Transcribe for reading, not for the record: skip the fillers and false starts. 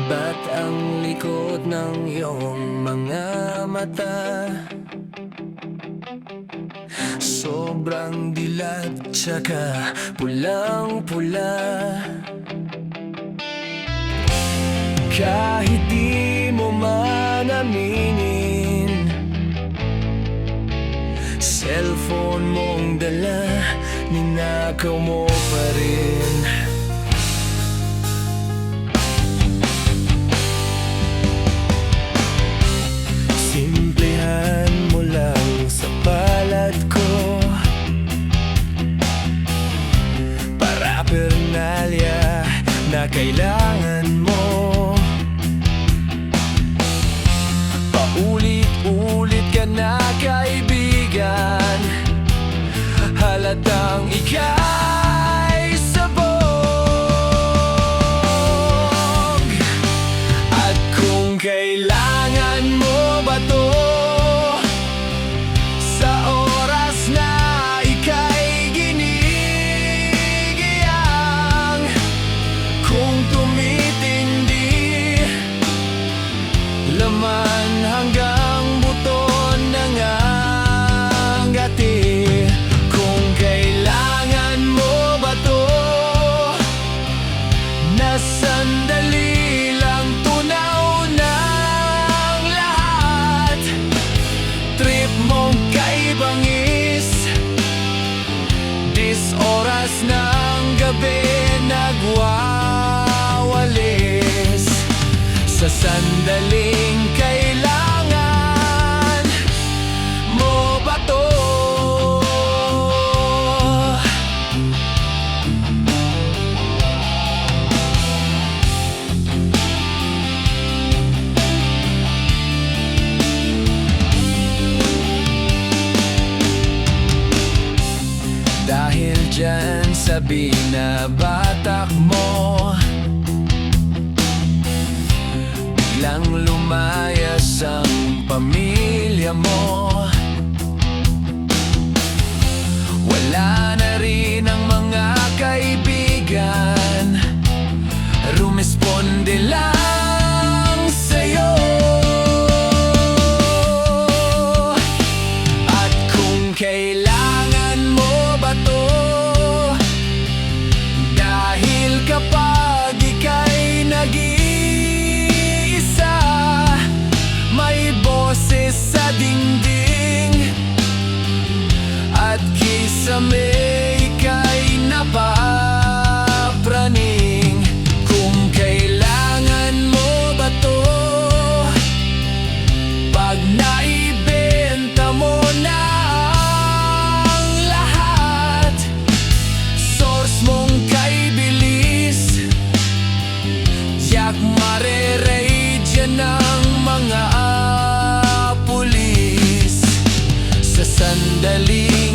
Ba't ang likod ng iyong mga mata sobrang dilat tsaka pulang-pula? Kahit di mo man aminin, cellphone mong dala, ninakaw mo pa rin. Simplehan mo lang sa palad ko, parapernalya na kailangan mo. Paulit-ulit ka na kaibigan, halatang ika'y sabog. At kung kailangan mo ba to, sa oras na ika'y ginigiyang, kung tumitindi, laman hanggang buton ng ngati. Kung kailangan mo ba to, na sandali lang tunaw ng lahat. Trip mong kaibangis, dis oras ng gabi nagwawalis. Sa sandaling kailangan mo ba to? Dahil dyan sa binabatak mo, biglang lumayas ang pamilya mo. Wala na rin ang mga kaibigan, rumesponde lang sa'yo. At kung kailangan mo ba to, dahil kapag ika'y nag-iisa, may boses sa dingding, at kisame ika'y napapraning. Kung kailangan mo ba to, pag naibenta mo na ang lahat, source mong kay bilis, yak mareraid yan ng mga pulis. Sa sandali